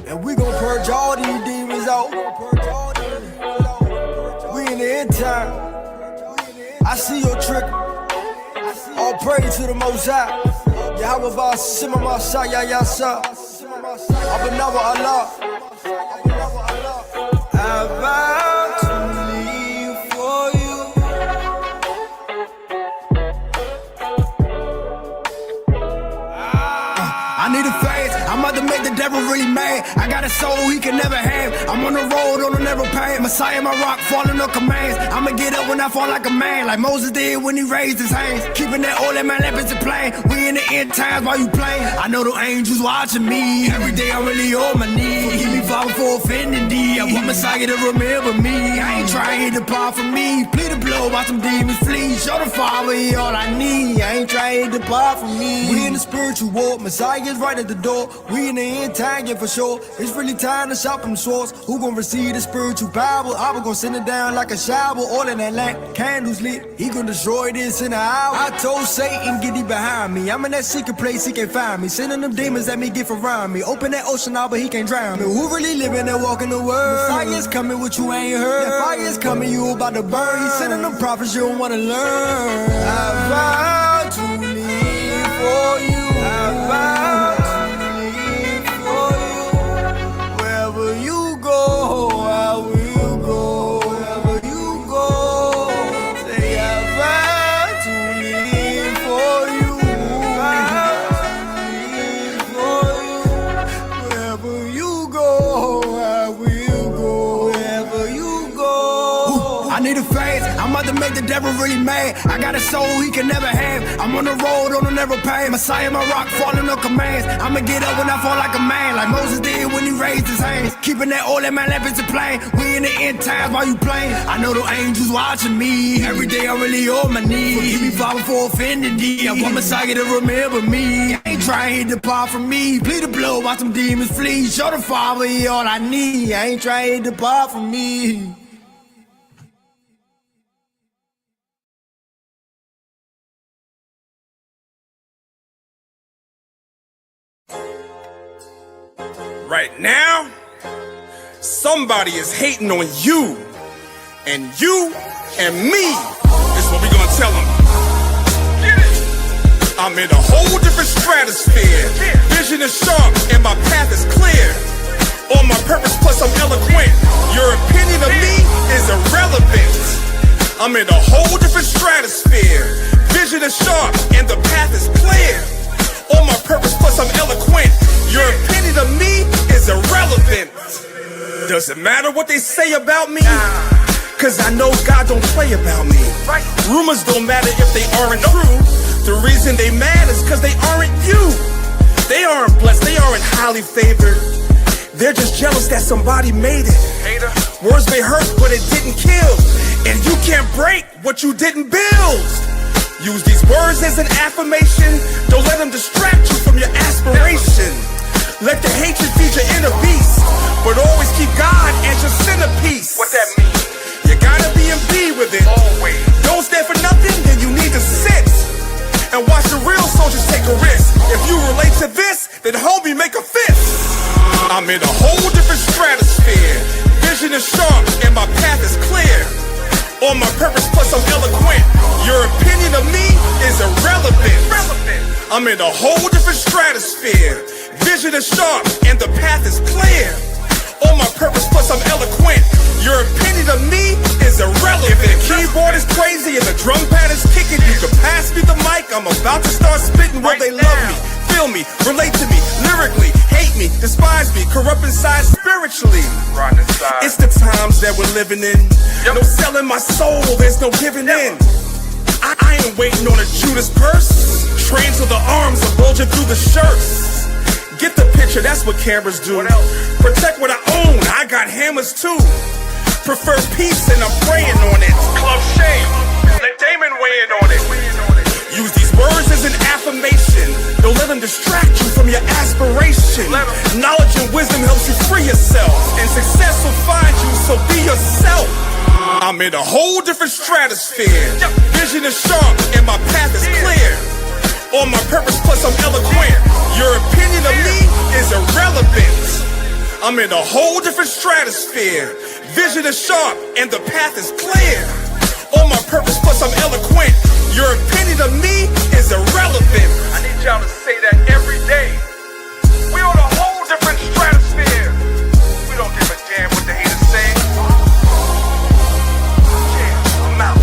And we gon' purge all these demons out. We in the end time. I see your trick. All praise to the Most High. Yahweh Ba Sima Masa Ya Yasa. Abanawa Allah. I vow to live for you. I need a phase. I'm about to make the devil really mad. I got a soul he can never have. I'm on the road on a narrow path. Messiah, my rock, falling on commands. I'ma get up when I fall like a man, like Moses did when he raised his hands. Keeping that oil in my lap is a plan. We in the end times while you playing. I know the angels watching me. Every day I'm really on my knees. Forgive me, Father, for offending thee. I want Messiah to remember me. I ain't trying to depart from me. Plead the blood, watch some demons flee. Show the Father he all I need. I ain't trying to depart from me. We in the spiritual war. Messiah's right at the door. We in the end time, yeah, for sure. It's really time to shop them swords. Who gon' receive the spiritual power? I was gon' send it down like a shower. All in that lamp, candles lit. He gon' destroy this in an hour. I told Satan, get thee behind me. I'm in that secret place, he can't find me. Sending them demons at me, get around me. Open that ocean out, but he can't drown me. Who really living and walking the world? Fire's coming, what you ain't heard. That fire's coming, you about to burn. He's sending them prophets, you don't wanna learn. I vow to live for you. I vow. To make the devil really mad. I got a soul he can never have. I'm on the road on a narrow path. Messiah, my rock, falling on commands. I'ma get up when I fall like a man, like Moses did when he raised his hands. Keeping that oil in my lap is a plan. We in the end times while you playing. I know the angels watching me. Every day I'm really on my knees. Forgive me, Father, for offending thee. I want Messiah to remember me. I ain't trying to depart from me. Plead the blood, watch some demons flee. Show the Father he all I need. I ain't trying to depart from me. Right now, somebody is hating on you, and you and me. This is what we gonna tell them. I'm in a whole different stratosphere. Vision is sharp and my path is clear. On my purpose plus I'm eloquent. Your opinion of me is irrelevant. I'm in a whole different stratosphere. Vision is sharp and the path is clear. On my purpose plus I'm eloquent. Your opinion of me is irrelevant. Doesn't matter what they say about me, cause I know God don't play about me. Rumors don't matter if they aren't true. The reason they mad is cause they aren't you. They aren't blessed, they aren't highly favored. They're just jealous that somebody made it. Words may hurt, but it didn't kill. And you can't break what you didn't build. Use these words as an affirmation. Don't let them distract you from your aspiration. Let the hatred feed your inner beast, but always keep God as your centerpiece. What that mean? You gotta be in B with it. Always. Don't stand for nothing, then you need to sit and watch the real soldiers take a risk. If you relate to this, then homie, make a fist. I'm in a whole different stratosphere. Vision is sharp and my path is clear. On my purpose plus I'm eloquent. Your opinion of me is irrelevant. I'm in a whole different stratosphere. Vision is sharp and the path is clear. On my purpose plus I'm eloquent. Your opinion of me is irrelevant. If the keyboard is crazy and the drum pad is kicking, you can pass me the mic. I'm about to start spitting. Will they love me, feel me, relate to me lyrically, hate me, despise me, corrupt inside spiritually. It's the times that we're living in. No selling my soul, there's no giving in. I ain't waiting on a Judas purse. Trained till the arms are bulging through the shirts. Get the picture, that's what cameras do. Protect what I own, I got hammers too. Prefer peace and I'm praying on it. Club shame, let Damon weigh in on it. Use these words as an affirmation. Don't let them distract you from your aspiration. Knowledge and wisdom helps you free yourself, and success will find you, so be yourself. I'm in a whole different stratosphere. Vision is sharp and my path is clear. On my purpose plus I'm eloquent. Your opinion of me is irrelevant. I'm in a whole different stratosphere. Vision is sharp and the path is clear. On my purpose, plus I'm eloquent. Your opinion of me is irrelevant. I need y'all to say that every day. We on a whole different stratosphere. We don't give a damn what the haters say. Yeah, I'm out.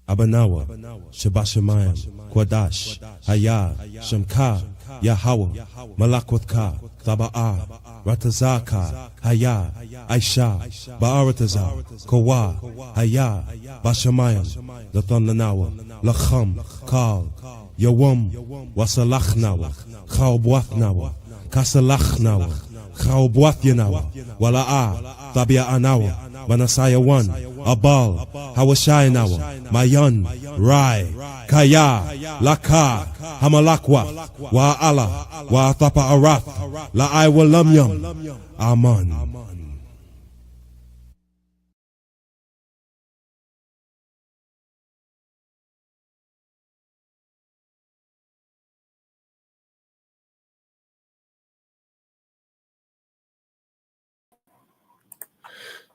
Abanawa, Shabashamayim, Kwadash, Hayah, Shamka, Yahweh, Malakwatka, Taba'a, Ratazaka, Hayah, Aisha, Ba'aratazar, Kawa, Hayah, Bashamayim, Lathananawa, Lacham, Kal, Yawam, Wasalachnawa, Chaubwathnawa, Kasalachnawa, Chaubwathinawa, Wala'a, Tabia Anawa, Manasaya 1, Abal, Hawashayanawa, Mayan, Rai, Kaya, Laka, Hamalakwa, Wa'ala, Wa'atapa Arath, La'ai Walamyam, Aman.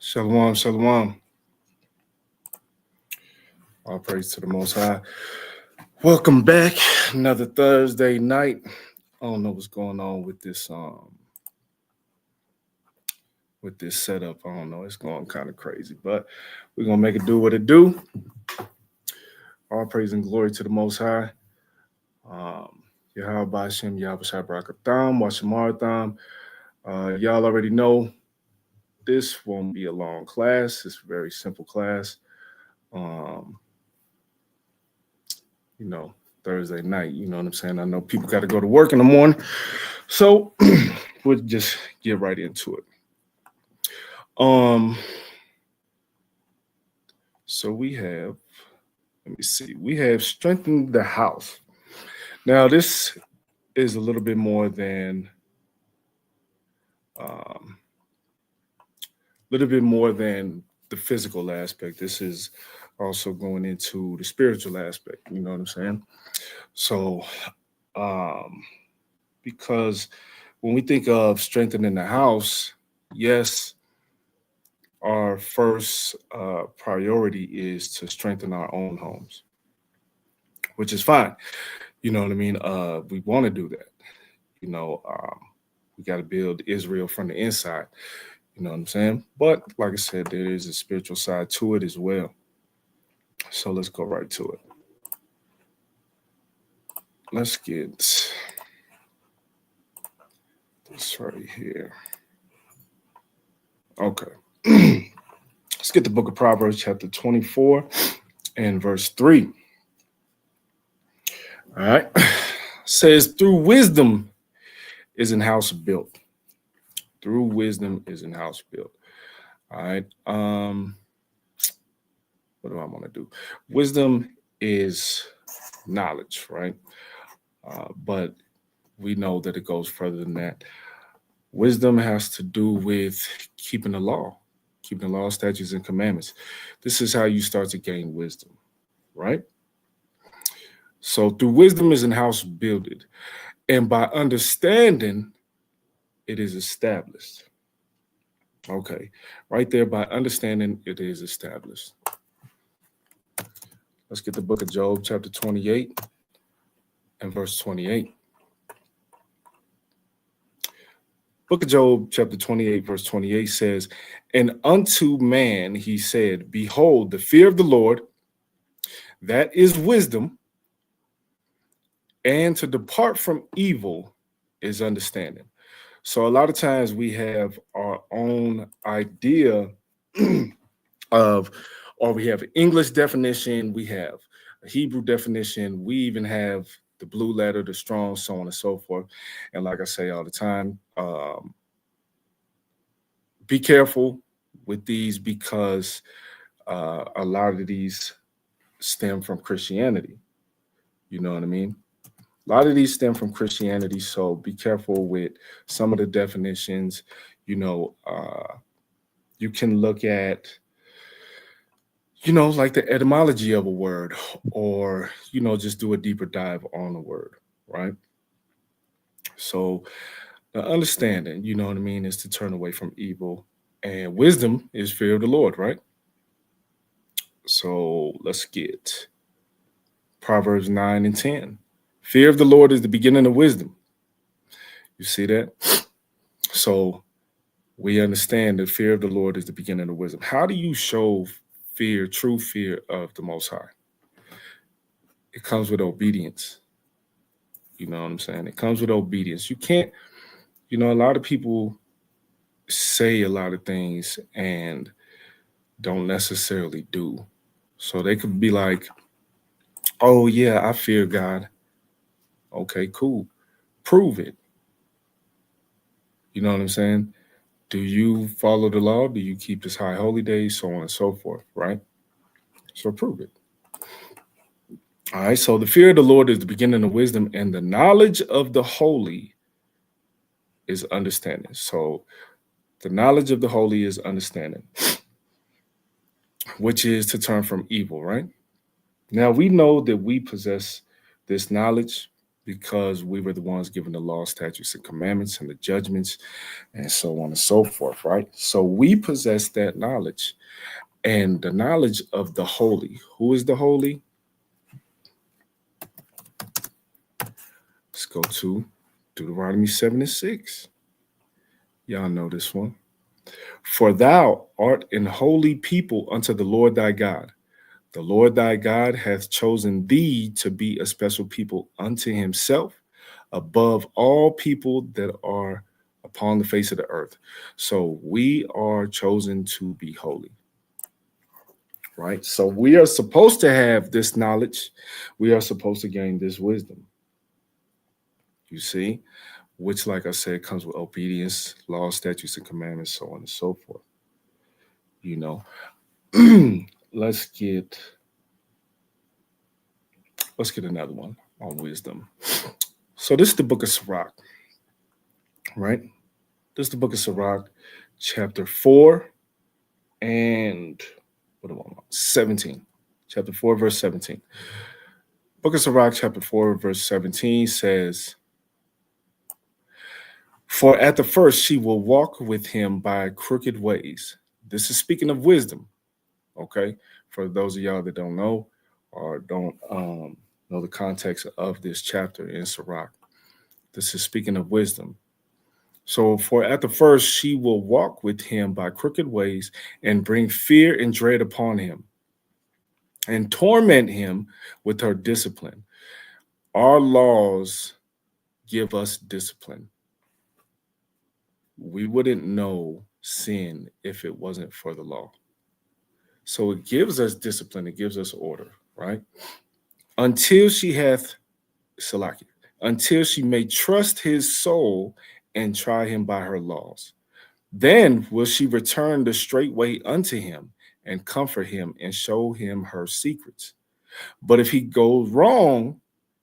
Shalom, shalom. All praise to the Most High. Welcome back. Another Thursday night. I don't know what's going on with this setup. I don't know. It's going kind of crazy, but we're gonna make it do what it do. All praise and glory to the Most High. Yahweh Bashem, Yahweh Shabbarakatam, Washamaratham. Y'all already know this won't be a long class. It's a very simple class. Thursday night, you know what I'm saying? I know people got to go to work in the morning. So we'll just get right into it. So we have, we have strengthened the house. Now this is a little bit more than the physical aspect. This is also going into the spiritual aspect, you know what I'm saying? So, because when we think of strengthening the house, yes, our first priority is to strengthen our own homes, which is fine. You know what I mean? We want to do that. We got to build Israel from the inside. You know what I'm saying? But like I said, there is a spiritual side to it as well. So let's go right to it. Let's get this right here. Okay. Let's get the book of Proverbs, chapter 24 and verse 3. All right. It says, through wisdom is an house built. Through wisdom is an house built. All right. What do I want to do? Wisdom is knowledge, right? But we know that it goes further than that. Wisdom has to do with keeping the law, statutes, and commandments. This is how you start to gain wisdom, right? So through wisdom is an house builded, and by understanding, it is established. Okay, right there, by understanding, it is established. Let's get the book of Job, chapter 28 and verse 28. Book of Job, chapter 28, verse 28 says, and unto man he said, behold, the fear of the Lord, that is wisdom, and to depart from evil is understanding. So a lot of times we have our own idea of, or we have an English definition, we have a Hebrew definition, we even have the blue letter, the strong, so on and so forth. And like I say all the time, be careful with these because a lot of these stem from Christianity, You know what I mean? A lot of these stem from Christianity, so be careful with some of the definitions. You know, you can look at, like the etymology of a word, or, just do a deeper dive on a word, right? So the understanding, you know what I mean, is to turn away from evil, and wisdom is fear of the Lord, right? So let's get Proverbs 9 and 10. Fear of the Lord is the beginning of wisdom. You see that? So we understand that fear of the Lord is the beginning of wisdom. How do you show fear, true fear of the Most High? It comes with obedience. You know what I'm saying? It comes with obedience. You can't, a lot of people say a lot of things and don't necessarily do. So they could be like, oh, yeah, I fear God. Okay, cool. Prove it. You know what I'm saying? Do you follow the law? Do you keep his high holy days? So on and so forth, right? So prove it. All right, so the fear of the Lord is the beginning of wisdom, and the knowledge of the holy is understanding. So the knowledge of the holy is understanding, which is to turn from evil, right? Now we know that we possess this knowledge because we were the ones given the law, statutes, and commandments, and the judgments, and so on and so forth, right? So we possess that knowledge, and the knowledge of the holy. Who is the holy? Let's go to Deuteronomy 7 and 6. Y'all know this one. For thou art an holy people unto the Lord thy God. The Lord thy God hath chosen thee to be a special people unto himself above all people that are upon the face of the earth. So we are chosen to be holy, right? So we are supposed to have this knowledge. We are supposed to gain this wisdom. You see, which, like I said, comes with obedience, laws, statutes, and commandments, so on and so forth. Let's get another one on wisdom. So this is the book of Sirach, right? This is the book of Sirach, chapter 4 and 17. Chapter 4, verse 17. Book of Sirach, chapter 4, verse 17 says, for at the first she will walk with him by crooked ways. This is speaking of wisdom, okay? For those of y'all that don't know or don't know the context of this chapter in Sirach, this is speaking of wisdom. So for at the first she will walk with him by crooked ways and bring fear and dread upon him and torment him with her discipline. Our laws give us discipline. We wouldn't know sin if it wasn't for the law. So it gives us discipline. It gives us order, right? Until she may trust his soul and try him by her laws. Then will she return the straight way unto him and comfort him and show him her secrets. But if he goes wrong,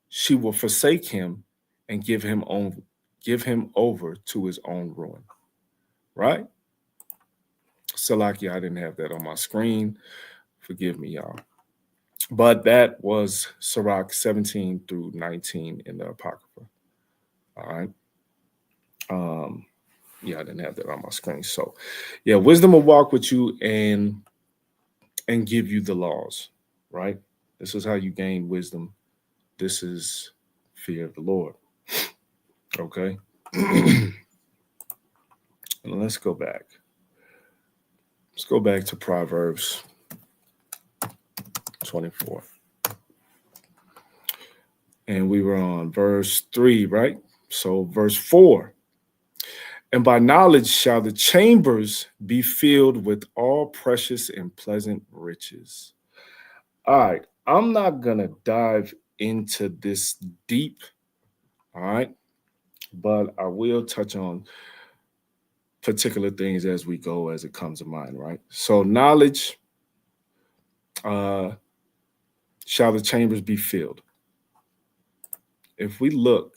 she will forsake him and give him over to his own ruin. Right? Salaki, I didn't have that on my screen. Forgive me, y'all. But that was Sirach 17 through 19 in the Apocrypha. All right. Yeah, I didn't have that on my screen. So, yeah, wisdom will walk with you and give you the laws, right? This is how you gain wisdom. This is fear of the Lord. Okay. Let's go back. Let's go back to Proverbs 24. And we were on verse 3, right? So verse 4. And by knowledge shall the chambers be filled with all precious and pleasant riches. All right. I'm not going to dive into this deep. All right. But I will touch on particular things as we go, as it comes to mind, right? So knowledge shall the chambers be filled. if we look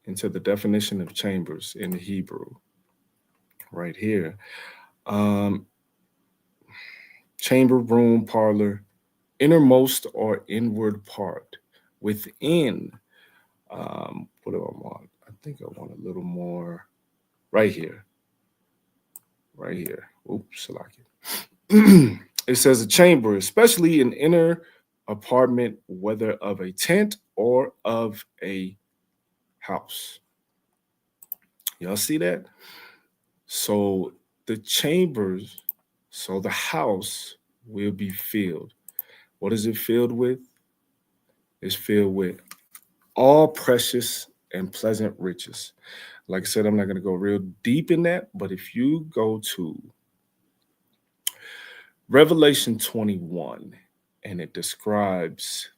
into the definition of chambers in the Hebrew, right here, chamber, room, parlor, innermost or inward part, within. What do I want? I think I want a little more right here. Right here. Oops, I like it. It says a chamber, especially an inner apartment, whether of a tent or of a house. Y'all see that? So the chambers, so the house will be filled. What is it filled with? It's filled with all precious and pleasant riches. Like I said, I'm not going to go real deep in that, but if you go to Revelation 21 and it describes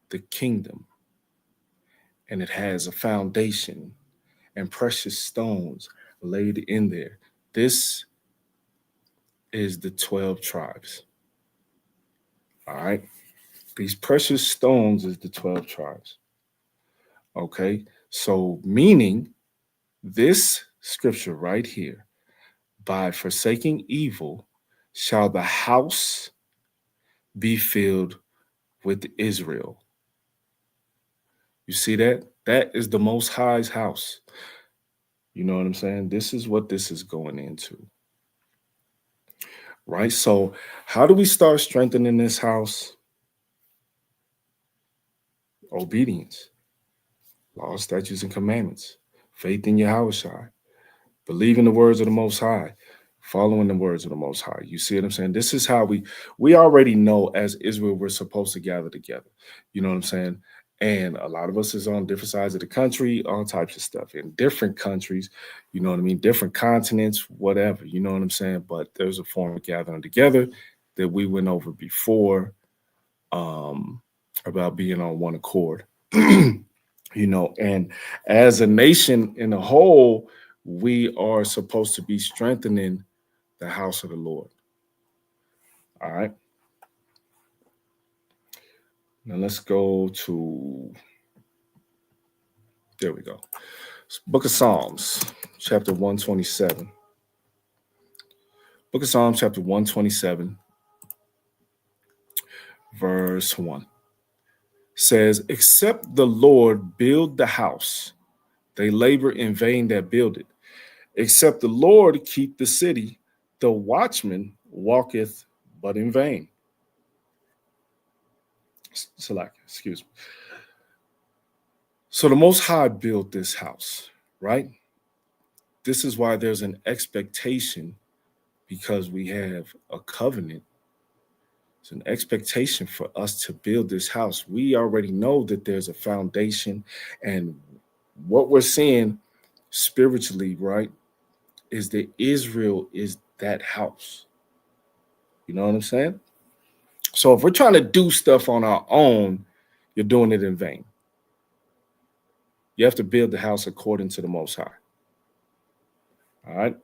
the kingdom, and it has a foundation and precious stones laid in there. This is the 12 tribes. All right. These precious stones is the 12 tribes. Okay. So meaning this scripture right here, by forsaking evil, shall the house be filled with Israel. You see that? That is the Most High's house. You know what I'm saying? This is what this is going into. Right? So how do we start strengthening this house? Obedience. Law, statutes, and commandments. Faith in Yahushua. Believing the words of the Most High. Following the words of the Most High. You see what I'm saying? This is how we already know as Israel we're supposed to gather together. You know what I'm saying? And a lot of us is on different sides of the country, all types of stuff in different countries, you know what I mean? Different continents, whatever, you know what I'm saying? But there's a form of gathering together that we went over before about being on one accord, you know, and as a nation in a whole, we are supposed to be strengthening the house of the Lord. All right. Now let's go to, there we go. Book of Psalms, chapter 127. Book of Psalms, chapter 127, verse 1. Says, except the Lord build the house, they labor in vain that build it. Except the Lord keep the city, the watchman walketh but in vain. Excuse me. So the Most High built this house, right? This is why there's an expectation, because we have a covenant. It's an expectation for us to build this house. We already know that there's a foundation, and what we're seeing spiritually, right, is that Israel is that house. You know what I'm saying? So if we're trying to do stuff on our own, you're doing it in vain. You have to build the house according to the Most High. All right.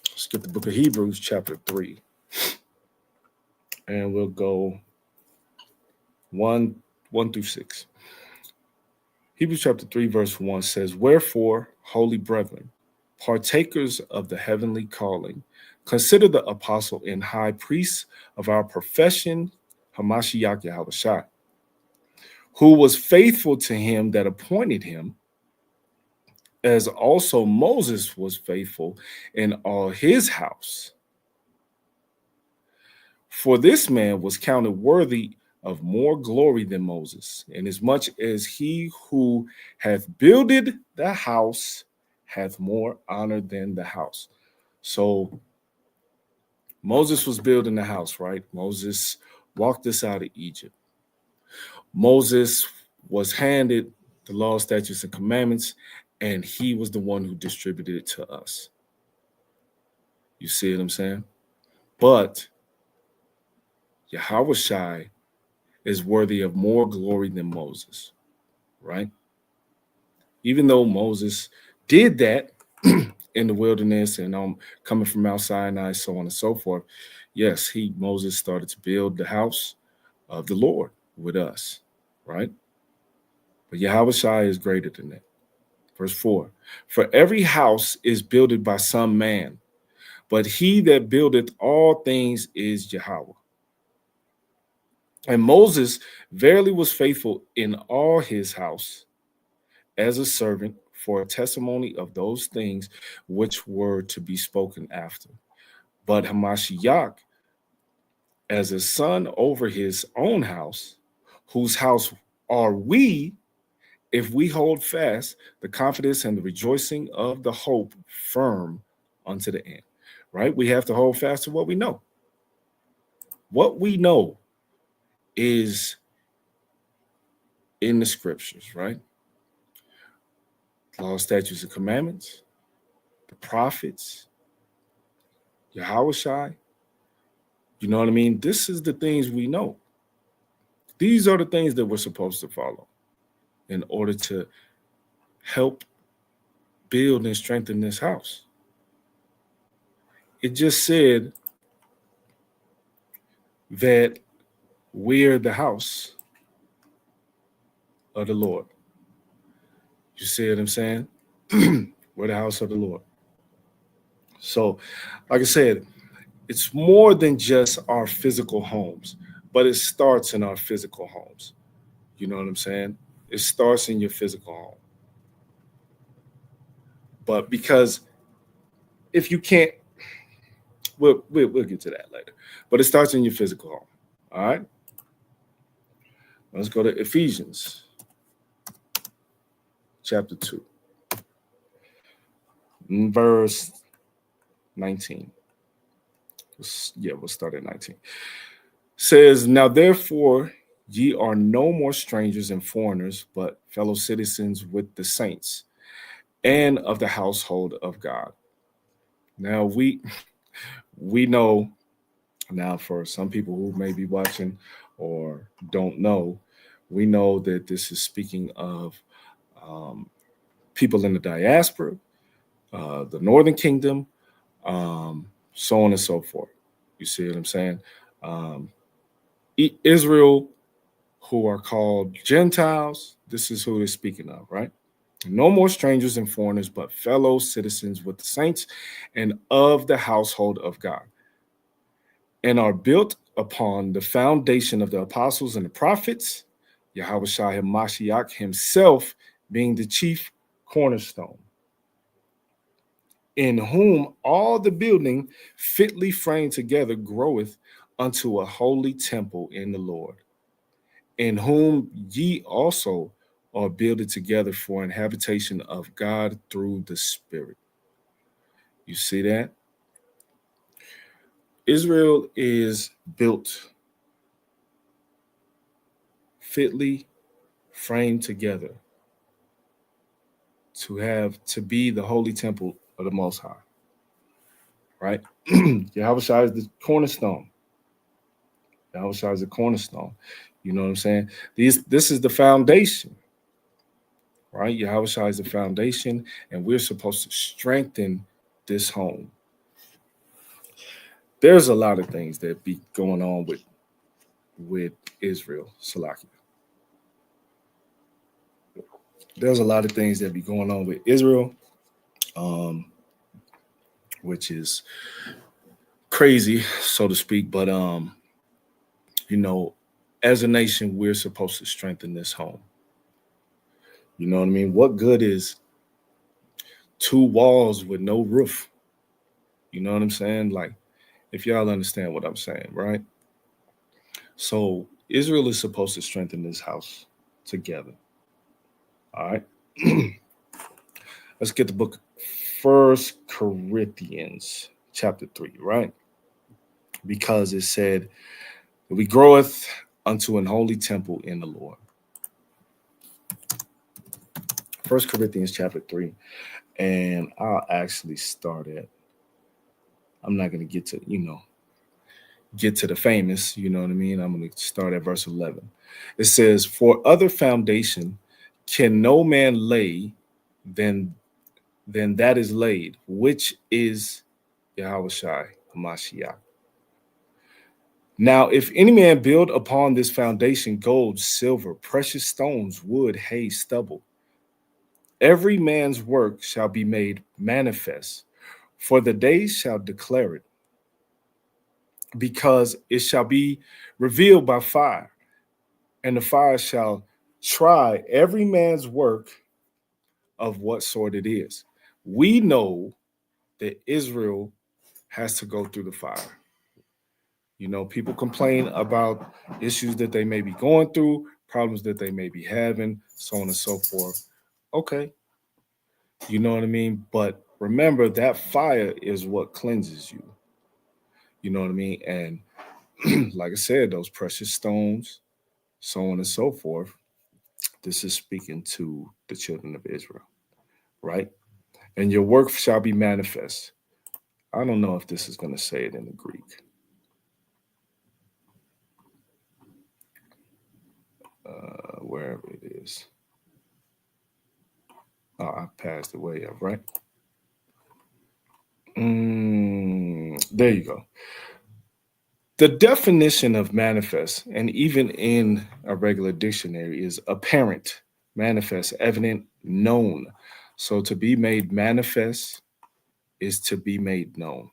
Let's get the book of Hebrews, chapter 3. And we'll go 1 through 6. Hebrews chapter 3, verse 1 says, wherefore, holy brethren, partakers of the heavenly calling, consider the apostle and high priest of our profession, Hamashiach Yahushua, who was faithful to him that appointed him, as also Moses was faithful in all his house. For this man was counted worthy of more glory than Moses, inasmuch as he who hath builded the house hath more honor than the house. So Moses was building the house, right? Moses walked us out of Egypt. Moses was handed the law, statutes, and commandments, and he was the one who distributed it to us. You see what I'm saying? But Yahushua is worthy of more glory than Moses, right? Even though Moses did that in the wilderness and coming from Mount Sinai, so on and so forth, yes, Moses started to build the house of the Lord with us. right? But Yahushua is greater than that. Verse 4, for every house is builded by some man, but he that buildeth all things is Yahweh. And Moses verily was faithful in all his house as a servant for a testimony of those things which were to be spoken after. But Hamashiach as a son over his own house, whose house are we, if we hold fast the confidence and the rejoicing of the hope firm unto the end, right? We have to hold fast to what we know. What we know is in the scriptures, right? Law, statutes, and commandments, the prophets, Yahushua. You know what I mean? This is the things we know. These are the things that we're supposed to follow in order to help build and strengthen this house. It just said that we're the house of the Lord. You see what I'm saying? We're the house of the Lord. So, like I said, it's more than just our physical homes, but it starts in our physical homes. You know what I'm saying? It starts in your physical home. But because if you can't, we'll get to that later. But it starts in your physical home. All right? Let's go to Ephesians chapter 2, verse 19. We'll start at 19. Says, now therefore ye are no more strangers and foreigners, but fellow citizens with the saints and of the household of God. Now we know, now for some people who may be watching or don't know, we know that this is speaking of people in the diaspora, the Northern Kingdom, so on and so forth. You see what I'm saying? Israel, who are called Gentiles, this is who they're speaking of, right? No more strangers and foreigners, but fellow citizens with the saints and of the household of God, and are built upon the foundation of the apostles and the prophets, Yahushua HaMashiach himself being the chief cornerstone, in whom all the building fitly framed together groweth unto a holy temple in the Lord, in whom ye also are builded together for an habitation of God through the Spirit. You see that? Israel is built fitly framed together to be the holy temple of the Most High, right? Yahushua is the cornerstone. Yahushua is the cornerstone. You know what I'm saying? This is the foundation, right? Yahushua is the foundation, and we're supposed to strengthen this home. There's a lot of things that be going on with Israel, Salakia. There's a lot of things that be going on with Israel, which is crazy, so to speak. But you know, as a nation, we're supposed to strengthen this home. You know what I mean? What good is two walls with no roof? You know what I'm saying? Like, if y'all understand what I'm saying, right? So Israel is supposed to strengthen this house together. All right. Let's get the book 1 Corinthians chapter 3, right? Because it said, we groweth unto an holy temple in the Lord. 1 Corinthians chapter 3. And I'll actually start at, I'm not going to get to the famous, you know what I mean? I'm going to start at verse 11. It says, for other foundation can no man lay than that is laid, which is Yahushua HaMashiach. Now, if any man build upon this foundation gold, silver, precious stones, wood, hay, stubble, every man's work shall be made manifest, for the day shall declare it, because it shall be revealed by fire, and the fire shall try every man's work of what sort it is. We know that Israel has to go through the fire. You know, people complain about issues that they may be going through, problems that they may be having, so on and so forth. Okay. You know what I mean? But remember, that fire is what cleanses you. You know what I mean? And like I said, those precious stones, so on and so forth, this is speaking to the children of Israel, right? And your work shall be manifest. I don't know if this is going to say it in the Greek. Wherever it is. Oh, I passed it way up, right? There you go. The definition of manifest, and even in a regular dictionary, is apparent, manifest, evident, known. So to be made manifest is to be made known.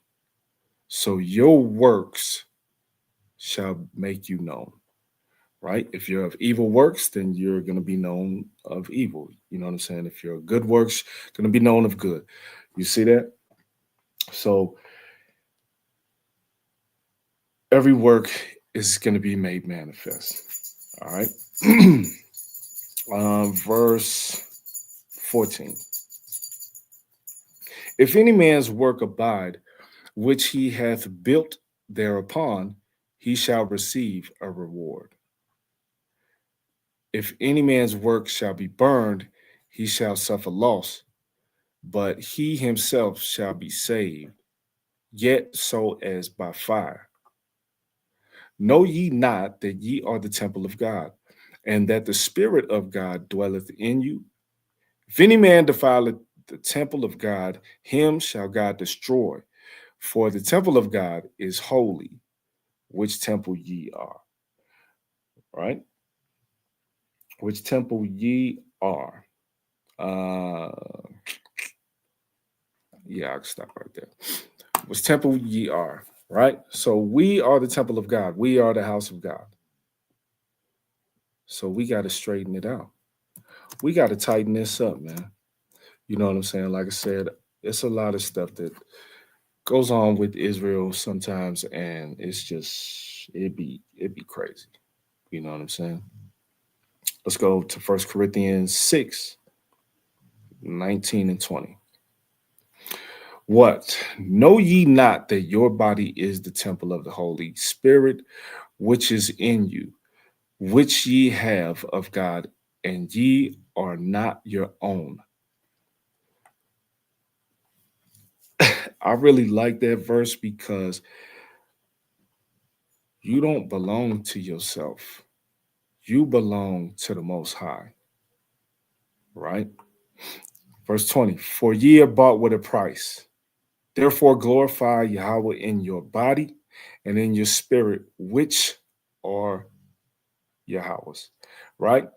So your works shall make you known, right? If you're of evil works, then you're going to be known of evil. You know what I'm saying? If you're of good works, going to be known of good. You see that? So every work is going to be made manifest. All right. Verse 14. If any man's work abide, which he hath built thereupon, he shall receive a reward. If any man's work shall be burned, he shall suffer loss, but he himself shall be saved, yet so as by fire. Know ye not that ye are the temple of God, and that the Spirit of God dwelleth in you? If any man defileth the temple of God, him shall God destroy. For the temple of God is holy, which temple ye are. Right? Which temple ye are. Yeah, I can stop right there. Which temple ye are, right? So we are the temple of God. We are the house of God. So we got to straighten it out. We got to tighten this up, man. You know what I'm saying? Like I said, it's a lot of stuff that goes on with Israel sometimes, and it's just it'd be crazy. You know what I'm saying? Let's go to 1 Corinthians 6, 19 and 20. What? Know ye not that your body is the temple of the Holy Spirit, which is in you, which ye have of God, and ye are not your own? I really like that verse because you don't belong to yourself. You belong to the Most High, right? Verse 20, for ye are bought with a price. Therefore glorify Yahweh in your body and in your spirit, which are Yahweh's, right?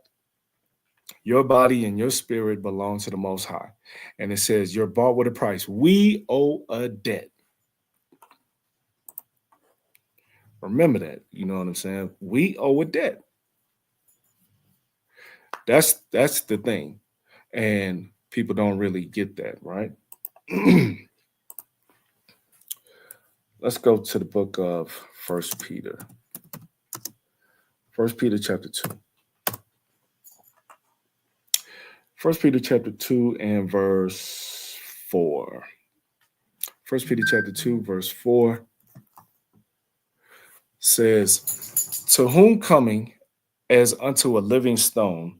Your body and your spirit belong to the Most High. And it says, you're bought with a price. We owe a debt. Remember that. You know what I'm saying? We owe a debt. That's the thing. And people don't really get that, right? Let's go to the book of 1 Peter. 1 Peter chapter 2. 1 Peter chapter 2 and verse 4. 1 Peter chapter 2, verse 4 says, to whom coming as unto a living stone,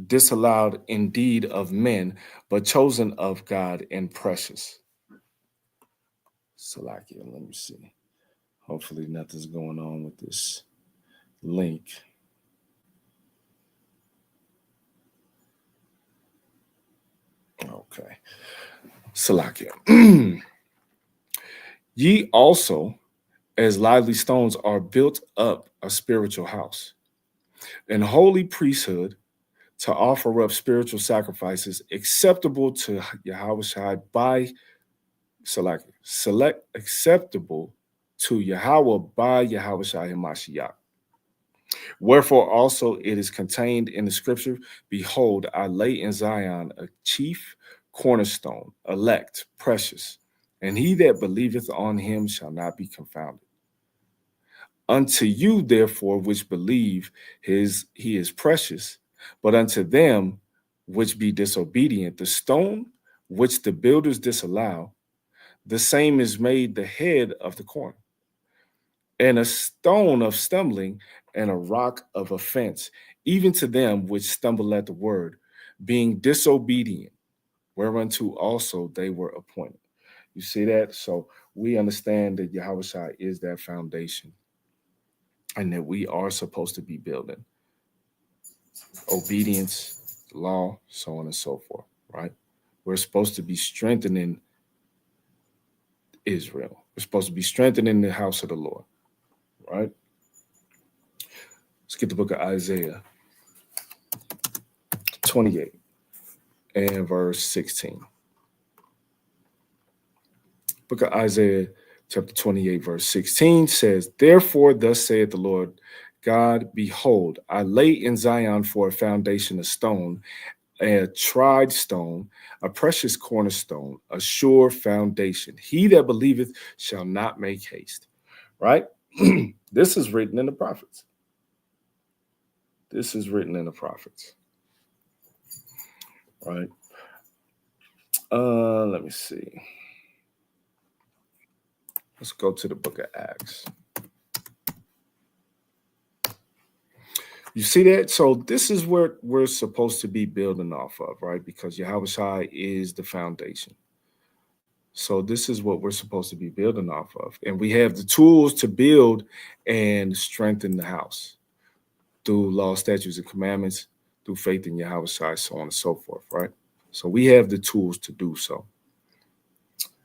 disallowed indeed of men, but chosen of God and precious. Salakia, let me see. Hopefully nothing's going on with this link. Okay. Salakia. Ye also, as lively stones, are built up a spiritual house, an holy priesthood, to offer up spiritual sacrifices acceptable to Yahweh by select acceptable to Yahweh by Yahweh Hamashiach. Wherefore also it is contained in the scripture, behold, I lay in Zion a chief cornerstone, elect, precious, and he that believeth on him shall not be confounded. Unto you, therefore, which believe he is precious, but unto them which be disobedient, the stone which the builders disallow, the same is made the head of the corner, and a stone of stumbling, and a rock of offense, even to them which stumble at the word, being disobedient, whereunto also they were appointed. You see that? So we understand that Yahweh is that foundation, and that we are supposed to be building obedience, law, so on and so forth, right? We're supposed to be strengthening Israel. We're supposed to be strengthening the house of the Lord, right? Let's get the book of Isaiah 28 and verse 16. Book of Isaiah chapter 28 verse 16 says, therefore thus saith the Lord God, behold, I lay in Zion for a foundation of stone, a tried stone, a precious cornerstone, a sure foundation. He that believeth shall not make haste. Right? This is written in the prophets. This is written in the prophets. Right? Let me see. Let's go to the book of Acts. You see that? So this is where we're supposed to be building off of, right? Because Yahweh is the foundation. So this is what we're supposed to be building off of. And we have the tools to build and strengthen the house through law, statutes, and commandments, through faith in Yahweh, so on and so forth, right? So we have the tools to do so.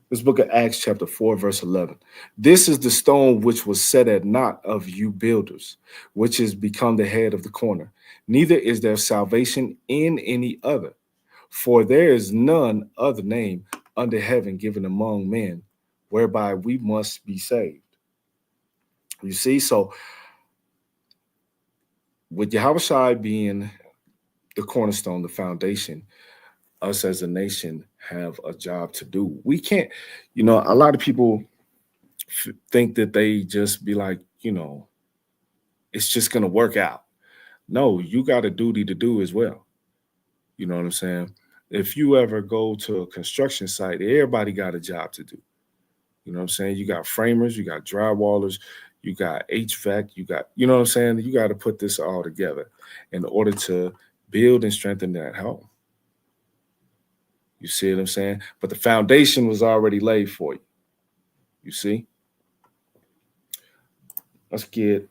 This book of Acts chapter 4, verse 11. This is the stone which was set at naught of you builders, which is become the head of the corner. Neither is there salvation in any other, for there is none other name under heaven given among men, whereby we must be saved. You see, so with Yahweh being the cornerstone, the foundation, us as a nation have a job to do. We can't, a lot of people think that they just be like, it's just going to work out. No, you got a duty to do as well. You know what I'm saying? If you ever go to a construction site, everybody got a job to do. You know what I'm saying? You got framers, you got drywallers, you got HVAC, you got, you know what I'm saying? You got to put this all together in order to build and strengthen that home. You see what I'm saying? But the foundation was already laid for you. You see? Let's get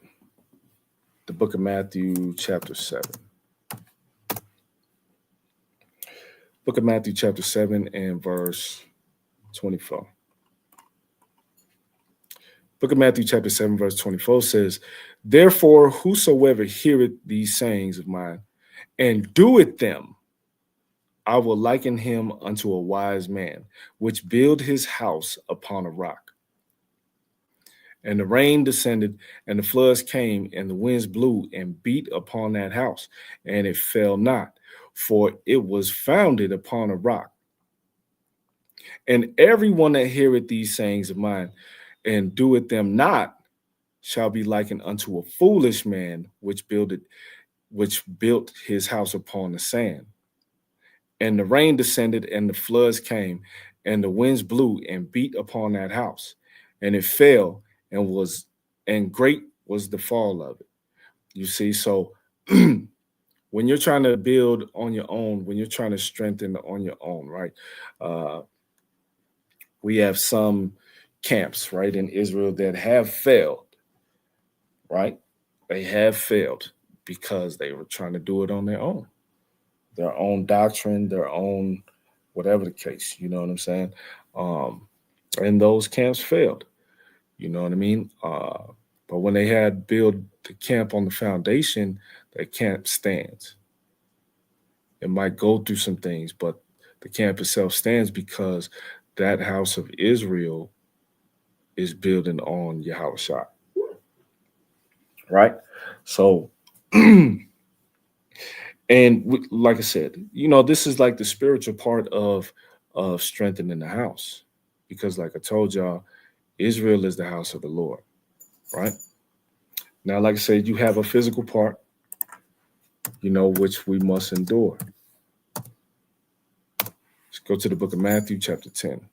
the book of Matthew chapter 7. Book of Matthew chapter 7 and verse 24. Book of Matthew chapter 7 verse 24 says, therefore whosoever heareth these sayings of mine and doeth them, I will liken him unto a wise man, which built his house upon a rock. And the rain descended, and the floods came, and the winds blew and beat upon that house, and it fell not, for it was founded upon a rock. And everyone that heareth these sayings of mine, and doeth them not, shall be likened unto a foolish man, which built his house upon the sand. And the rain descended, and the floods came, and the winds blew and beat upon that house, and it fell, and great was the fall of it. You see, so when you're trying to build on your own, when you're trying to strengthen on your own, right? We have some camps, right, in Israel that have failed, right? They have failed because they were trying to do it on their own doctrine, their own, whatever the case, you know what I'm saying? and those camps failed. You know what I mean? But when they had built the camp on the foundation, that camp stands. It might go through some things, but the camp itself stands because that house of Israel is building on Yahushua. Right? So, like I said, this is like the spiritual part of strengthening the house, because like I told y'all, Israel is the house of the Lord, right? Now, like I said, you have a physical part, which we must endure. Let's go to the book of Matthew, chapter 10.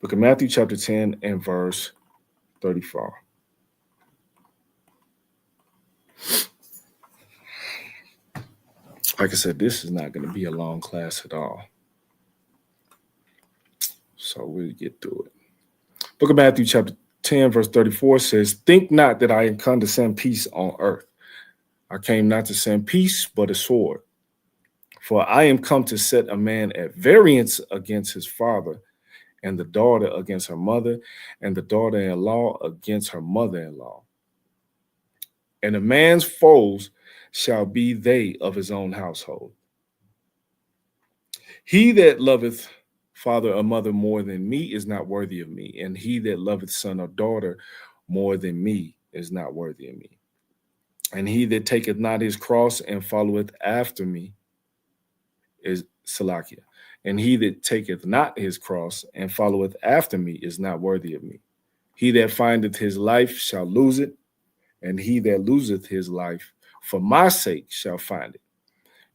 Book of Matthew, chapter 10, and verse 34. Like I said, this is not going to be a long class at all. So we'll get through it. Book of Matthew, chapter 10, verse 34 says, "Think not that I am come to send peace on earth. I came not to send peace, but a sword. For I am come to set a man at variance against his father, and the daughter against her mother, and the daughter-in-law against her mother-in-law. And a man's foes shall be they of his own household. He that loveth father or mother more than me is not worthy of me, and he that loveth son or daughter more than me is not worthy of me. And he that taketh not his cross and followeth after me is Salakia. And he that taketh not his cross and followeth after me is not worthy of me. He that findeth his life shall lose it, and he that loseth his life for my sake shall find it."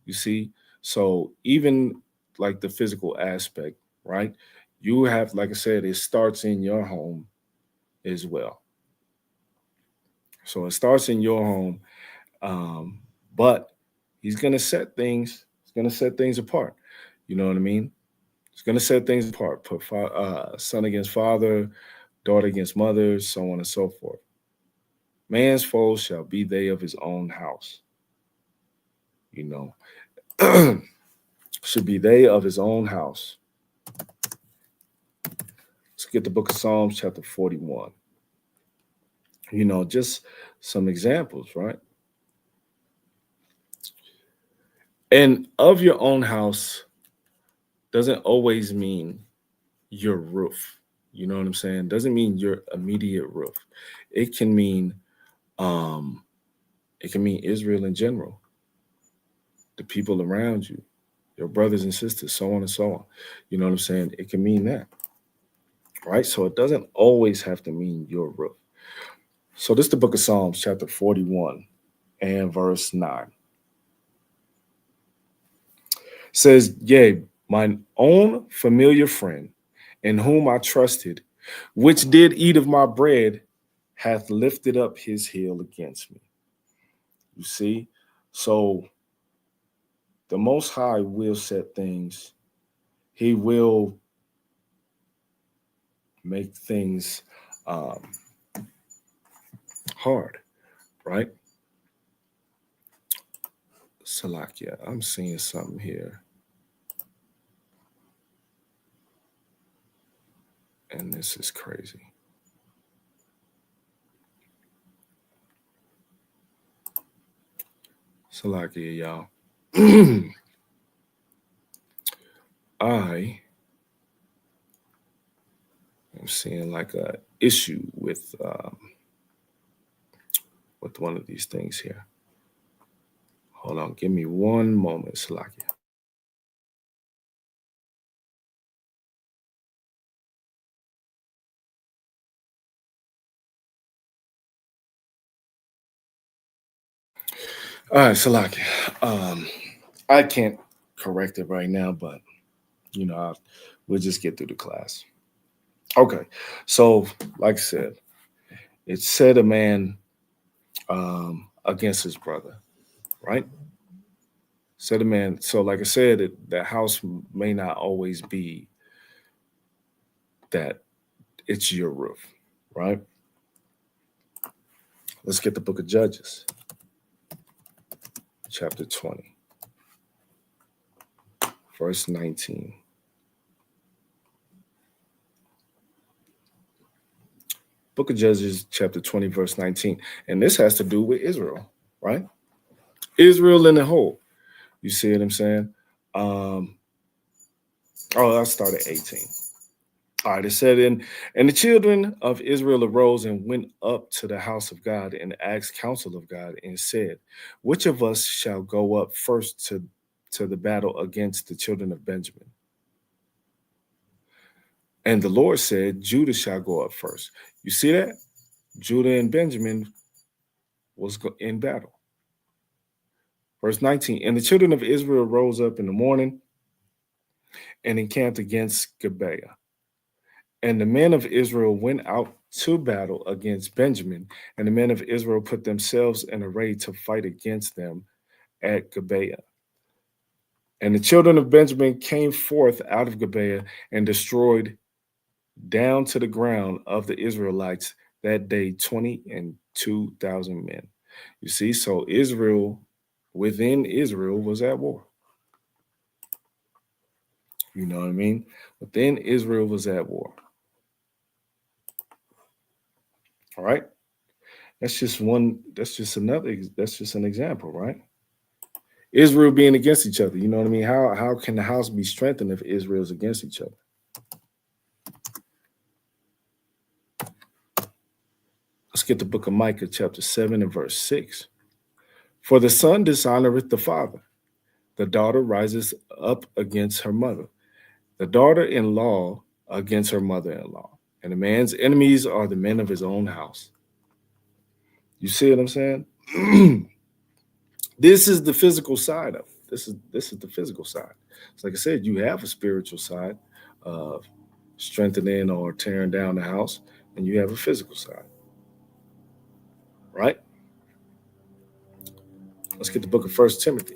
You see? So even like the physical aspect, right? You have, like I said, it starts in your home as well. So it starts in your home, but he's going to set things. He's going to set things apart. You know what I mean? He's going to set things apart. Put son against father, daughter against mother, so on and so forth. Man's foes shall be they of his own house. Should be they of his own house. Let's get the book of Psalms, chapter 41. Just some examples, right? And of your own house doesn't always mean your roof. You know what I'm saying? Doesn't mean your immediate roof. It can mean Israel in general, the people around you, your brothers and sisters, so on and so on. You know what I'm saying? It can mean that, right? So it doesn't always have to mean your roof. So this is the book of Psalms, chapter 41 and verse 9. It says, "Yea, mine own familiar friend, in whom I trusted, which did eat of my bread, hath lifted up his heel against me." You see? So the Most High will set things. He will make things hard, right? Salakia, I'm seeing something here. And this is crazy. Salakia, y'all. I am seeing like a issue with one of these things here. Hold on, give me one moment, Salakia. All right, Salakia. I can't correct it right now, but we'll just get through the class. Okay, so like I said, it said a man against his brother, right? Said a man. So like I said, the house may not always be that it's your roof, right? Let's get the book of Judges, chapter 20, verse 19. Book of Judges, chapter 20, verse 19. And this has to do with Israel, right? Israel in the whole. You see what I'm saying? I'll start at 18. All right, it said, and the children of Israel arose and went up to the house of God and asked counsel of God and said, which of us shall go up first to the battle against the children of Benjamin? And the Lord said, Judah shall go up first. You see that? Judah and Benjamin was in battle. Verse 19, and the children of Israel rose up in the morning and encamped against Gibeah. And the men of Israel went out to battle against Benjamin, and the men of Israel put themselves in array to fight against them at Gibeah. And the children of Benjamin came forth out of Gibeah and destroyed down to the ground of the Israelites that day 22,000 men. You see, so Israel, within Israel, was at war. You know what I mean? Within Israel was at war. All right. That's just an example, right? Israel being against each other. You know what I mean? How can the house be strengthened if Israel's against each other? Let's get the book of Micah, chapter 7 and verse 6. For the son dishonoreth the father. The daughter rises up against her mother. The daughter-in-law against her mother-in-law. And a man's enemies are the men of his own house. You see what I'm saying? This is the physical side of it. This is the physical side. So like I said, you have a spiritual side of strengthening or tearing down the house, and you have a physical side. Right? Let's get the book of 1 Timothy,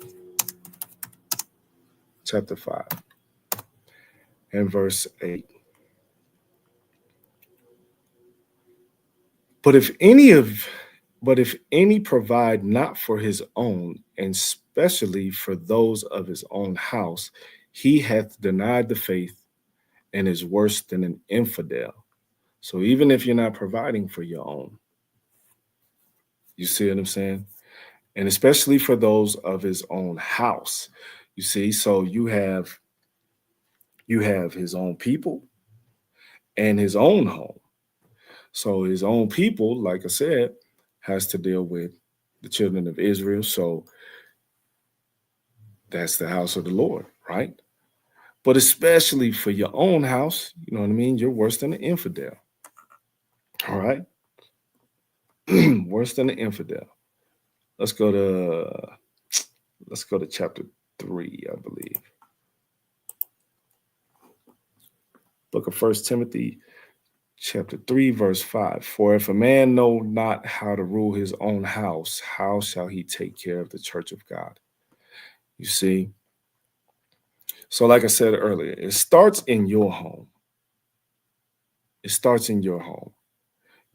chapter 5, and verse 8. But if any provide not for his own, and specially for those of his own house, he hath denied the faith and is worse than an infidel. So even if you're not providing for your own, you see what I'm saying? And especially for those of his own house, you see, so you have his own people and his own home. So his own people, like I said, has to deal with the children of Israel. So that's the house of the Lord, right? But especially for your own house, you know what I mean? You're worse than an infidel. All right? Worse than an infidel. Let's go to chapter 3, I believe. Book of 1 Timothy, chapter 3, verse 5. For if a man know not how to rule his own house, how shall he take care of the church of God? You see? So like I said earlier, it starts in your home. It starts in your home.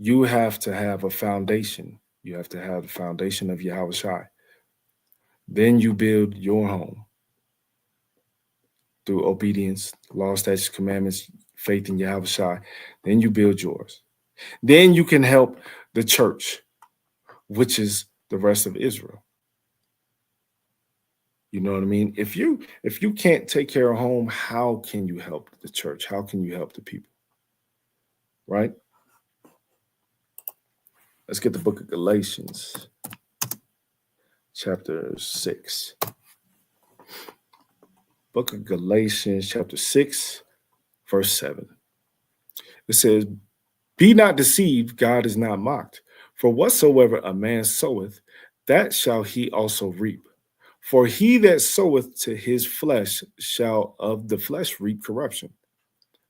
You have to have a foundation. You have to have the foundation of Yahweh Shai. Then you build your home through obedience, law, statutes, commandments, faith in Yahweh Shai. Then you build yours. Then you can help the church, which is the rest of Israel. You know what I mean? If you can't take care of home, how can you help the church? How can you help the people? Right? Let's get the book of Galatians, chapter 6. Book of Galatians, chapter 6, verse 7. It says, be not deceived, God is not mocked. For whatsoever a man soweth, that shall he also reap. For he that soweth to his flesh shall of the flesh reap corruption.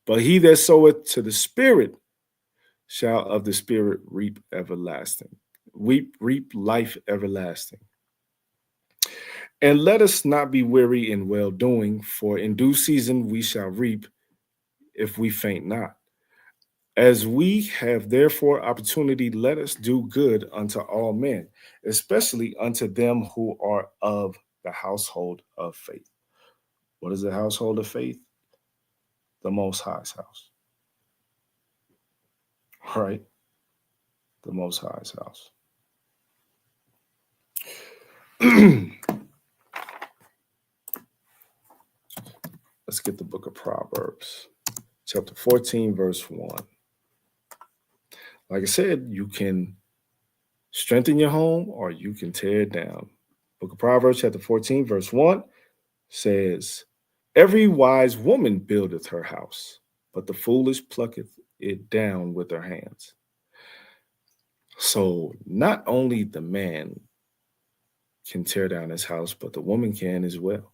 But he that soweth to the Spirit shall of the Spirit reap everlasting. Reap life everlasting. And let us not be weary in well-doing, for in due season we shall reap if we faint not. As we have therefore opportunity, let us do good unto all men, especially unto them who are of the household of faith. What is the household of faith? The Most High's house. All right. the Most High's house. Let's get the book of Proverbs, chapter 14, verse 1. Like I said, you can strengthen your home or you can tear it down. Book of Proverbs, chapter 14, verse 1 says, "Every wise woman buildeth her house, but the foolish plucketh it down with her hands." So not only the man can tear down his house, but the woman can as well.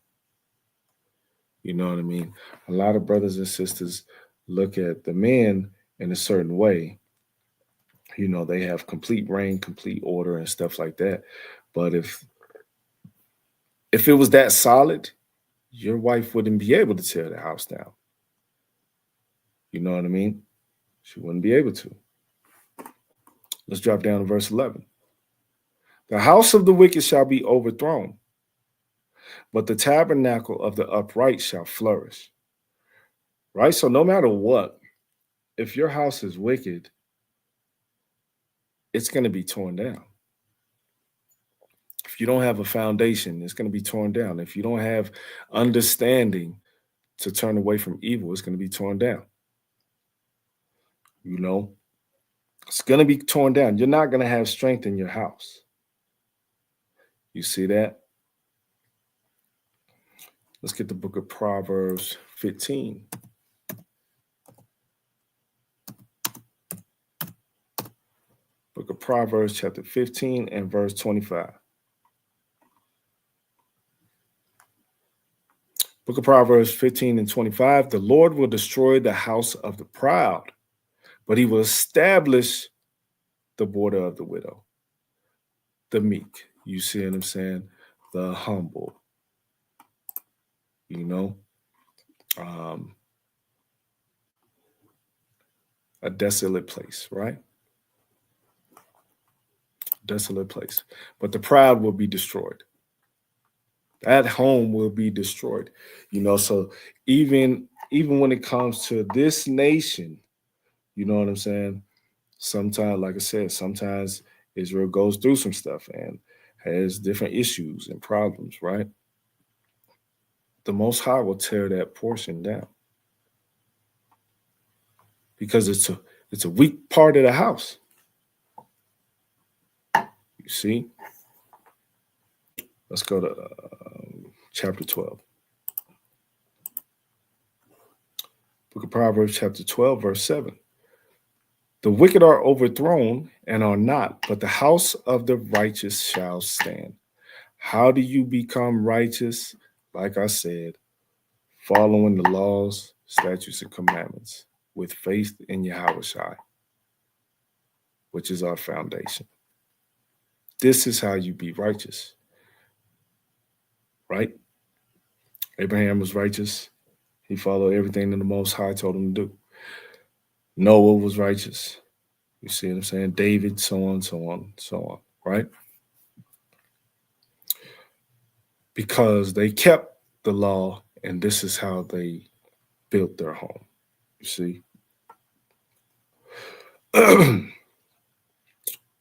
You know what I mean? A lot of brothers and sisters look at the man in a certain way. You know, they have complete reign, complete order, and stuff like that. But if it was that solid, your wife wouldn't be able to tear the house down. You know what I mean? She wouldn't be able to. Let's drop down to verse 11. "The house of the wicked shall be overthrown, but the tabernacle of the upright shall flourish." Right? So no matter what, if your house is wicked, it's going to be torn down. If you don't have a foundation, it's going to be torn down. If you don't have understanding to turn away from evil, it's going to be torn down. You know, it's going to be torn down. You're not going to have strength in your house. You see that? Let's get the book of Proverbs 15. Book of Proverbs, chapter 15 and verse 25. Book of Proverbs 15 and 25. "The Lord will destroy the house of the proud, but he will establish the border of the widow." The meek, you see what I'm saying? The humble, you know? A desolate place, right? Desolate place. But the proud will be destroyed. That home will be destroyed. You know, so even when it comes to this nation, you know what I'm saying? Sometimes, like I said, sometimes Israel goes through some stuff and has different issues and problems, right? The Most High will tear that portion down because it's a weak part of the house. You see? Let's go to chapter 12. Book of Proverbs, chapter 12, verse 7. "The wicked are overthrown and are not, but the house of the righteous shall stand." How do you become righteous? Like I said, following the laws, statutes, and commandments with faith in Yahushua, which is our foundation. This is how you be righteous, right? Abraham was righteous. He followed everything that the Most High told him to do. Noah was righteous. You see what I'm saying? David, so on, right? Because they kept the law, and this is how they built their home. You see?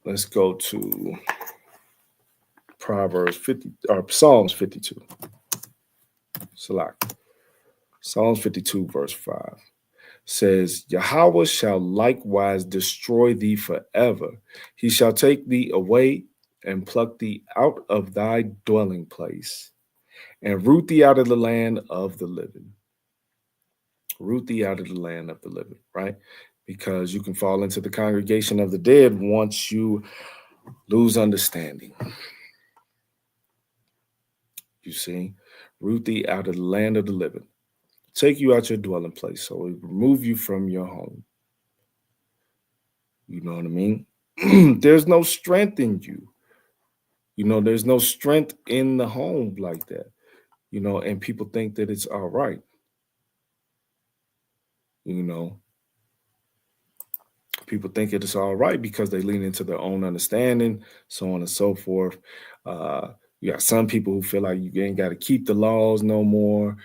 Let's go to Proverbs 50 or Psalms 52. Select. Psalms 52, verse 5 says, "Yahweh shall likewise destroy thee forever. He shall take thee away and pluck thee out of thy dwelling place and root thee out of the land of the living." Root thee out of the land of the living, right? Because you can fall into the congregation of the dead once you lose understanding. You see, root thee out of the land of the living. Take you out your dwelling place. So we remove you from your home. You know what I mean? There's no strength in you. You know, there's no strength in the home like that. You know, and people think that it's all right. You know, people think it's all right because they lean into their own understanding, so on and so forth. You got some people who feel like you ain't got to keep the laws no more.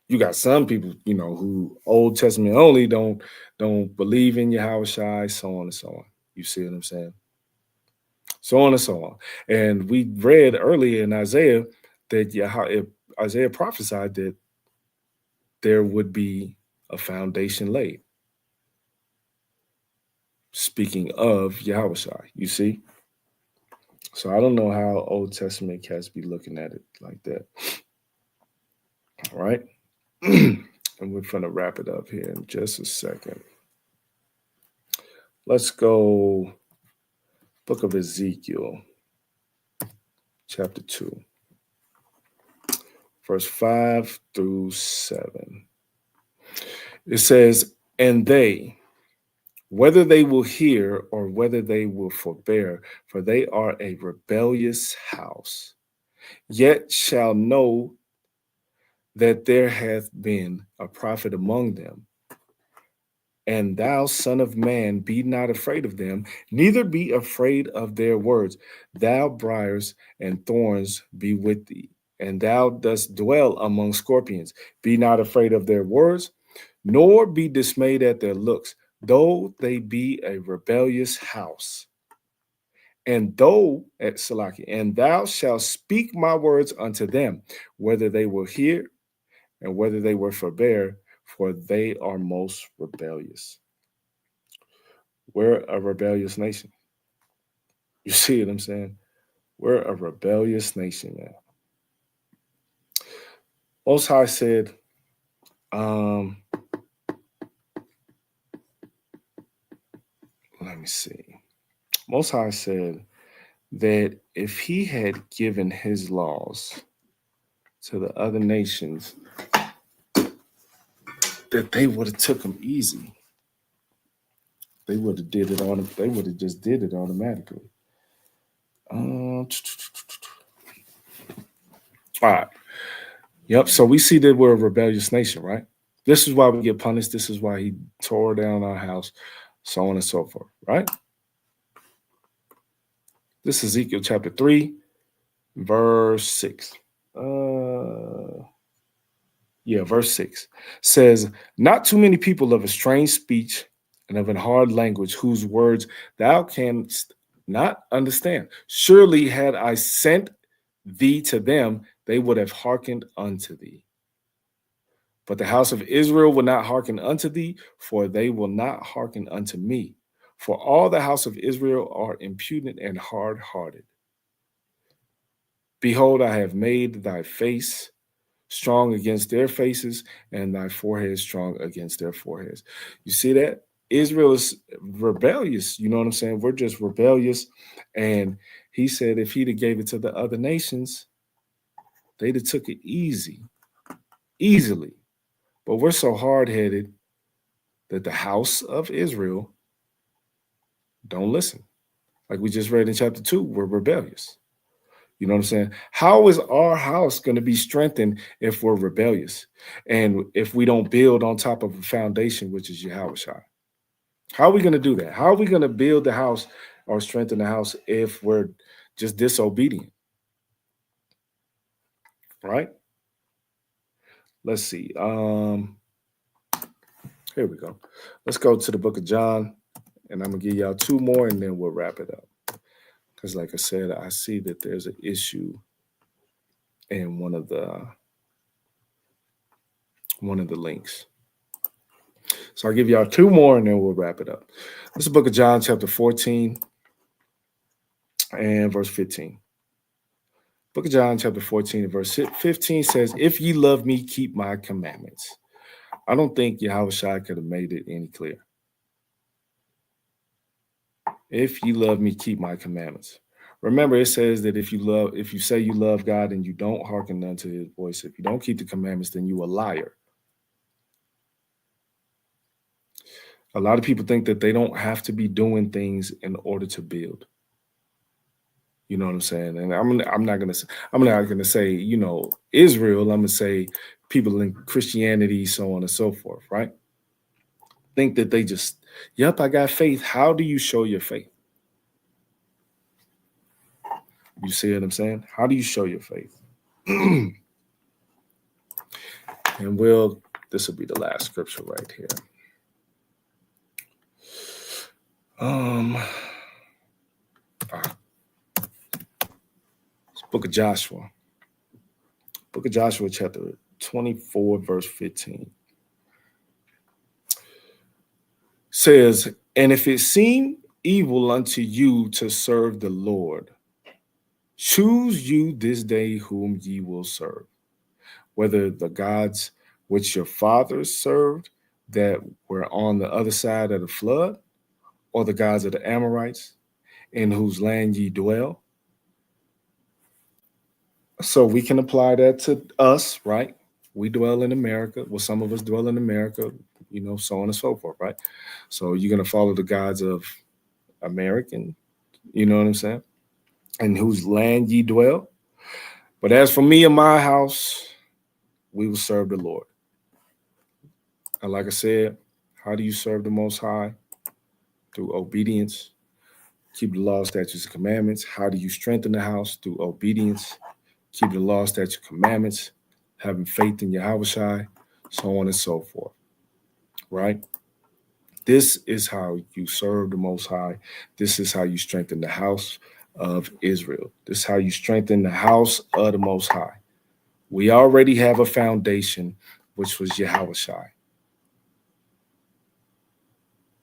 You got some people, who Old Testament only don't believe in Yahushua, so on and so on. You see what I'm saying? So on and so on. And we read earlier in Isaiah that Isaiah prophesied that there would be a foundation laid. Speaking of Yahushua, you see? So I don't know how Old Testament cats be looking at it like that. All right? And we're going to wrap it up here in just a second. Let's go Book of Ezekiel, chapter 2, verse 5 through 7. It says, "And they, whether they will hear or whether they will forbear, for they are a rebellious house, yet shall know that there hath been a prophet among them. And thou, son of man, be not afraid of them, neither be afraid of their words. Thou, briars and thorns be with thee, and thou dost dwell among scorpions. Be not afraid of their words, nor be dismayed at their looks, though they be a rebellious house. And and thou shalt speak my words unto them, whether they will hear and whether they will forbear, for they are most rebellious." We're a rebellious nation. You see what I'm saying? We're a rebellious nation, man. Most High said, let me see. Most High said that if he had given his laws to the other nations, that they would have took them easy. They would have did it on. They would have just did it automatically. All right. Yep. So we see that we're a rebellious nation, right? This is why we get punished. This is why he tore down our house, so on and so forth, right? This is Ezekiel chapter 3, verse 6. Verse 6 says, "Not too many people of a strange speech and of a hard language, whose words thou canst not understand. Surely had I sent thee to them, they would have hearkened unto thee. But the house of Israel will not hearken unto thee, for they will not hearken unto me. For all the house of Israel are impudent and hard-hearted. Behold, I have made thy face strong against their faces, and thy forehead strong against their foreheads." You see that? Israel is rebellious. You know what I'm saying? We're just rebellious. And he said if he'd have gave it to the other nations, they'd have took it easily. But we're so hard-headed that the house of Israel don't listen. Like we just read in chapter 2, we're rebellious. You know what I'm saying? How is our house going to be strengthened if we're rebellious and if we don't build on top of a foundation, which is Yahushua? How are we going to do that? How are we going to build the house or strengthen the house if we're just disobedient? Right? Let's see. Here we go. Let's go to the book of John, and I'm going to give y'all 2 more, and then we'll wrap it up. Because like I said, I see that there's an issue in one of the links. So I'll give y'all 2 more and then we'll wrap it up. This is the book of John, chapter 14 and verse 15. Book of John, chapter 14 and verse 15 says, "If ye love me, keep my commandments." I don't think Yahushua could have made it any clearer. If you love me, keep my commandments. Remember, it says that if you say you love God and you don't hearken unto his voice, if you don't keep the commandments, then you a liar. A lot of people think that they don't have to be doing things in order to build. You know what I'm saying? And I'm not gonna say, Israel. I'm gonna say people in Christianity, so on and so forth, right? Think that they just, yep, I got faith. How do you show your faith? You see what I'm saying? How do you show your faith? And this will be the last scripture right here. It's Book of Joshua. Book of Joshua, chapter 24, verse 15. Says, and if it seem evil unto you to serve the Lord, choose you this day whom ye will serve, whether the gods which your fathers served that were on the other side of the flood, or the gods of the Amorites, in whose land ye dwell. So we can apply that to us, right? We dwell in America. Well, some of us dwell in America, so on and so forth, right? So you're going to follow the gods of American, you know what I'm saying? And whose land ye dwell. But as for me and my house, we will serve the Lord. And like I said, how do you serve the Most High? Through obedience. Keep the law, statutes, and commandments. How do you strengthen the house? Through obedience. Keep the law, statutes, commandments. Having faith in Yahushua, so on and so forth. Right? This is how you serve the Most High. This is how you strengthen the house of Israel. This is how you strengthen the house of the Most High. We already have a foundation, which was Yahushua.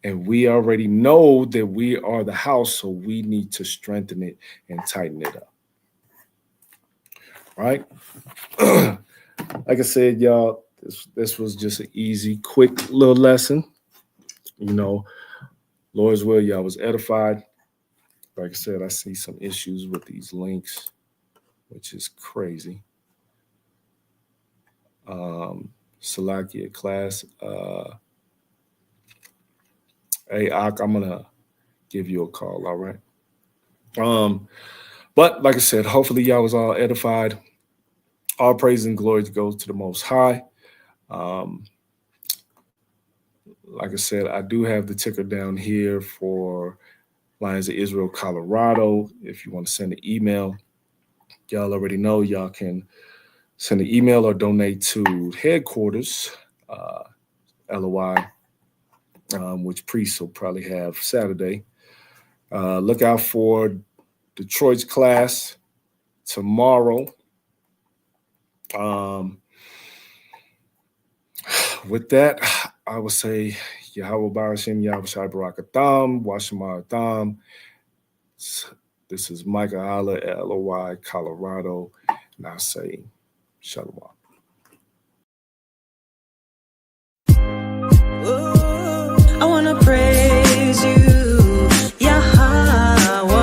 And we already know that we are the house, so we need to strengthen it and tighten it up. Right? Like I said, y'all, this was just an easy, quick little lesson. Lord's will, y'all was edified. Like I said, I see some issues with these links, which is crazy. Salakia class. Hey, Ak, I'm going to give you a call, all right? But like I said, hopefully y'all was all edified. All praise and glory goes to the Most High. Like I said, I do have the ticker down here for Lions of Israel, Colorado. If you want to send an email, y'all already know y'all can send an email or donate to headquarters, LOI, which Priest will probably have Saturday. Look out for Detroit's class tomorrow. With that, I would say Yahweh Barashim, Yahweh Shai Barakatham, Washimaratham. This is Micah Holla at LOI, Colorado. And I say Shalom. I want to praise you, Yahweh.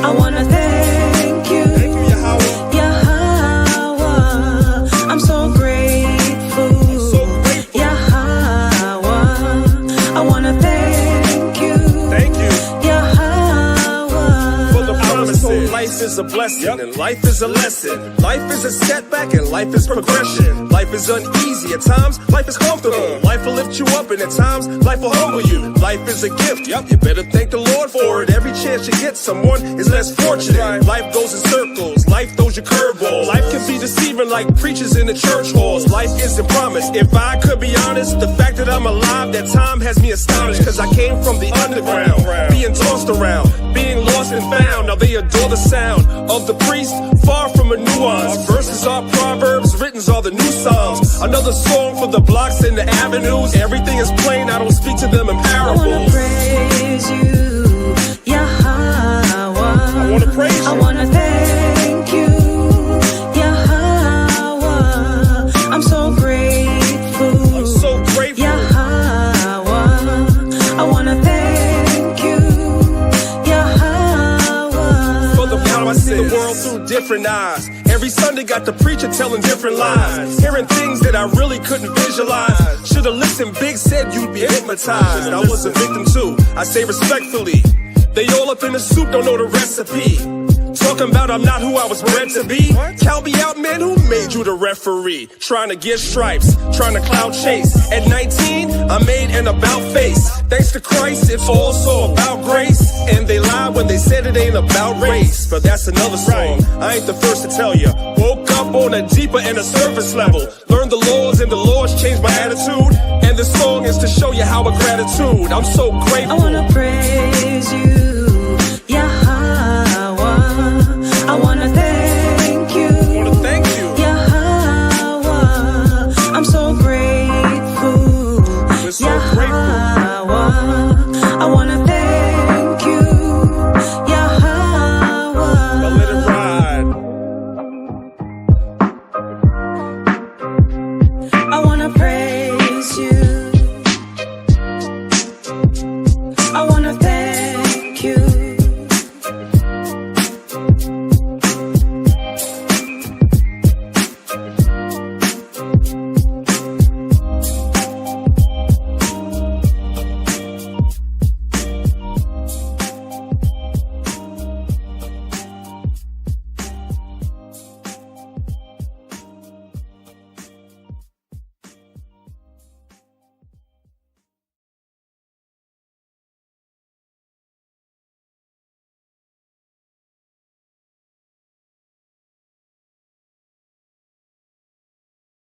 I want to thank you, Yahweh. I'm so grateful, Yahweh. I want to thank you, Yahweh. For the promises. Life is a blessing and life is a lesson. Life is a setback and life is progression. Life is uneasy at times, life is comfortable. Life will lift you up and at times, life will humble you. Life is a gift, you better thank the Lord for it. Every chance you get, someone is less fortunate. Life goes in circles, life throws you curveballs. Life can be deceiving like preachers in the church halls. Life isn't promised. If I could be honest, the fact that I'm alive, that time has me astonished. Cause I came from the underground, being tossed around, being lost and found. Now they adore the sound of the priest, far from a nuance. Verses are proverbs, written's are the new songs. Another song for the blocks and the avenues. Everything is plain, I don't speak to them in parables. I wanna praise you, Yahweh. I wanna praise you. I wanna thank you, Yahweh. I'm so grateful. I'm so grateful. Yahweh. I wanna thank you, Yahweh. For the power I see the world through different eyes. Every Sunday got the preacher telling different lies, hearing things that I really couldn't visualize. Should've listened, Big said you'd be hypnotized. I was a victim too, I say respectfully. They all up in the soup, don't know the recipe. Talking about I'm not who I was bred to be. Count me out, man, who made you the referee? Trying to get stripes, trying to cloud chase. At 19, I made an about face. Thanks to Christ, it's also about grace. And they lied when they said it ain't about race. But that's another song, I ain't the first to tell you. Woke up up on a deeper and a surface level. Learn the laws and the laws change my attitude. And this song is to show you how a gratitude. I'm so grateful. I wanna praise you, Yahweh. I wanna thank you, I wanna thank you. Yahweh. I'm so grateful, We're so grateful. Yahweh.